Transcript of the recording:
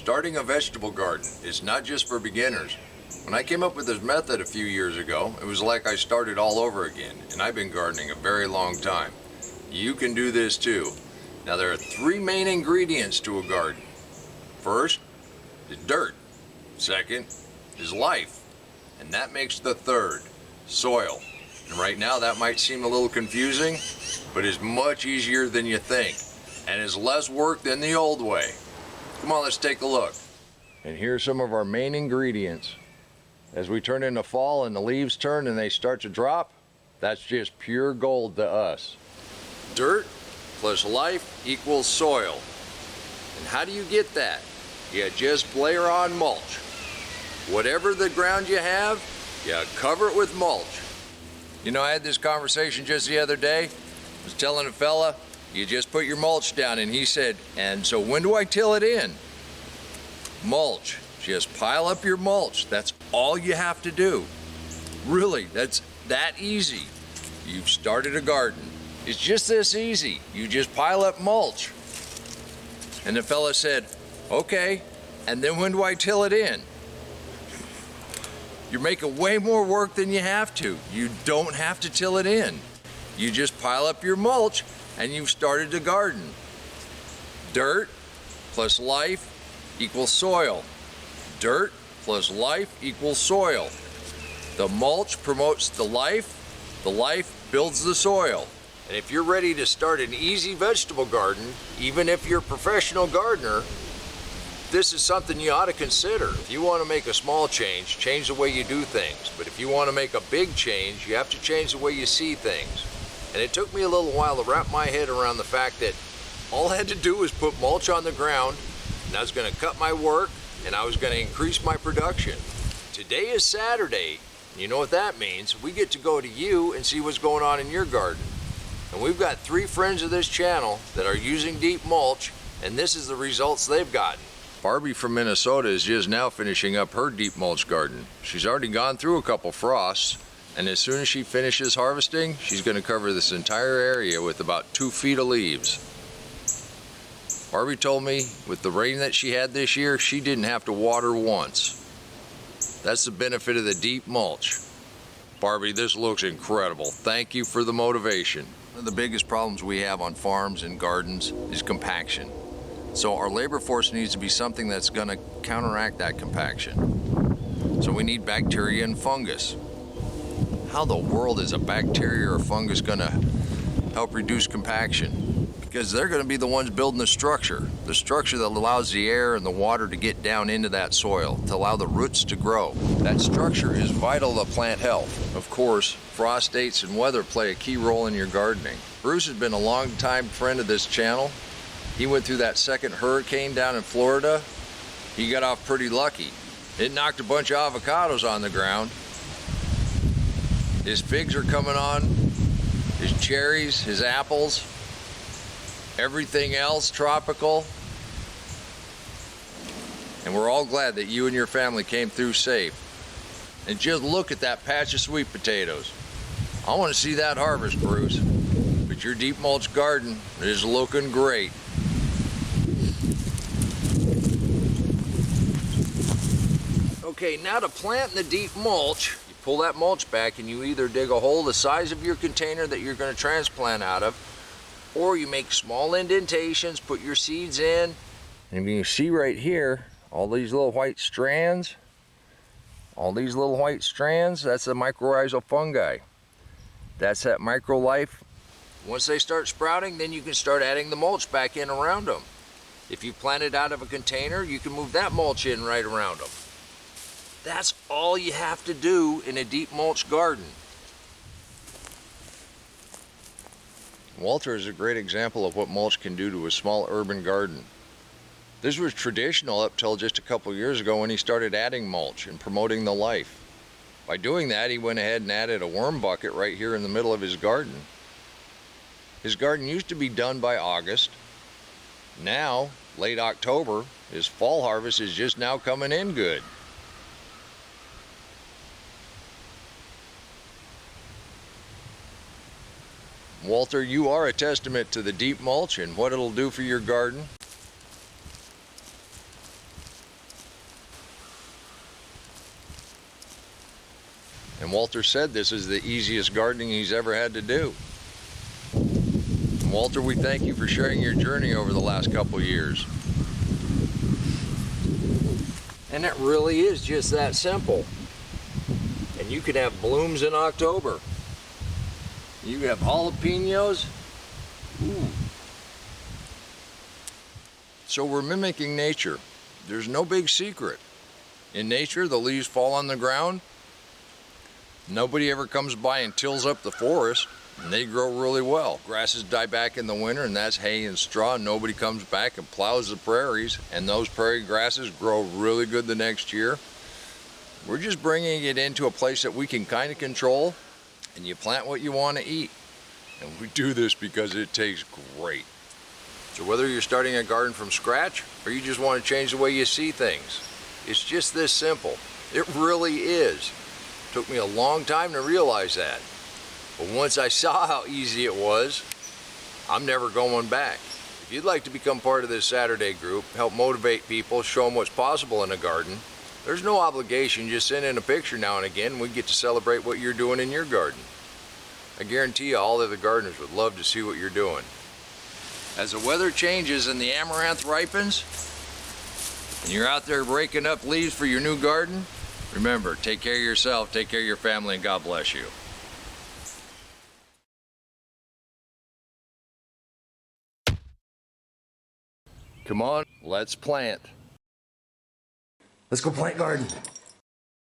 Starting a vegetable garden is not just for beginners. When I came up with this method a few years ago, it was like I started all over again, and I've been gardening a very long time. You can do this too. Now there are three main ingredients to a garden. First is dirt. Second is life. And that makes the third, soil. And right now that might seem a little confusing, but it's much easier than you think, and is less work than the old way. Come on, let's take a look. And here's some of our main ingredients. As we turn into fall and the leaves turn and they start to drop, that's just pure gold to us. Dirt plus life equals soil. And how do you get that? You just layer on mulch. Whatever the ground you have, you cover it with mulch. You know, I had this conversation just the other day. I was telling a fella, you just put your mulch down, and he said, and so when do I till it in? Mulch. Just pile up your mulch. That's all you have to do. Really, that's that easy. You've started a garden. It's just this easy. You just pile up mulch. And the fella said, okay, and then when do I till it in? You're making way more work than you have to. You don't have to till it in. You just pile up your mulch and you've started to garden. Dirt plus life equals soil. Dirt plus life equals soil. The mulch promotes the life builds the soil. And if you're ready to start an easy vegetable garden, even if you're a professional gardener, this is something you ought to consider. If you want to make a small change, change the way you do things. But if you want to make a big change, you have to change the way you see things. And it took me a little while to wrap my head around the fact that all I had to do was put mulch on the ground, and I was going to cut my work, and I was going to increase my production. Today is Saturday. You know what that means. We get to go to you and see what's going on in your garden. And we've got 3 friends of this channel that are using deep mulch, and this is the results they've gotten. Barbie from Minnesota is just now finishing up her deep mulch garden. She's already gone through a couple frosts, and as soon as she finishes harvesting, she's going to cover this entire area with about 2 feet of leaves. Barbie told me with the rain that she had this year, she didn't have to water once. That's the benefit of the deep mulch. Barbie, this looks incredible. Thank you for the motivation. One of the biggest problems we have on farms and gardens is compaction. So our labor force needs to be something that's going to counteract that compaction. So we need bacteria and fungus. How the world is a bacteria or fungus going to help reduce compaction? Because they're going to be the ones building the structure that allows the air and the water to get down into that soil, to allow the roots to grow. That structure is vital to plant health. Of course, frost dates and weather play a key role in your gardening. Bruce has been a long-time friend of this channel. He went through that second hurricane down in Florida. He got off pretty lucky. It knocked a bunch of avocados on the ground. His figs are coming on, his cherries, his apples, everything else tropical. And we're all glad that you and your family came through safe. And just look at that patch of sweet potatoes. I want to see that harvest, Bruce. But your deep mulch garden is looking great. Okay, now to plant in the deep mulch, you pull that mulch back and you either dig a hole the size of your container that you're going to transplant out of, or you make small indentations, put your seeds in. And you can see right here, all these little white strands, that's the mycorrhizal fungi. That's that micro life. Once they start sprouting, then you can start adding the mulch back in around them. If you plant it out of a container, you can move that mulch in right around them. That's all you have to do in a deep mulch garden. Walter is a great example of what mulch can do to a small urban garden. This was traditional up till just a couple years ago when he started adding mulch and promoting the life. By doing that, he went ahead and added a worm bucket right here in the middle of his garden. His garden used to be done by August. Now, late October, his fall harvest is just now coming in good. Walter, you are a testament to the deep mulch and what it'll do for your garden. And Walter said this is the easiest gardening he's ever had to do. And Walter, we thank you for sharing your journey over the last couple years. And it really is just that simple. And you can have blooms in October. You can have jalapenos. Ooh. So we're mimicking nature. There's no big secret. In nature, the leaves fall on the ground. Nobody ever comes by and tills up the forest, and they grow really well. Grasses die back in the winter, and that's hay and straw. Nobody comes back and plows the prairies, and those prairie grasses grow really good the next year. We're just bringing it into a place that we can kind of control, and you plant what you want to eat. And we do this because it tastes great. So whether you're starting a garden from scratch, or you just want to change the way you see things, it's just this simple. It really is. Took me a long time to realize that. But once I saw how easy it was, I'm never going back. If you'd like to become part of this Saturday group, help motivate people, show them what's possible in a garden, there's no obligation. Just send in a picture now and again. We get to celebrate what you're doing in your garden. I guarantee you all the other gardeners would love to see what you're doing. As the weather changes and the amaranth ripens, and you're out there breaking up leaves for your new garden, remember, take care of yourself, take care of your family, and God bless you. Come on, let's plant. Let's go plant garden.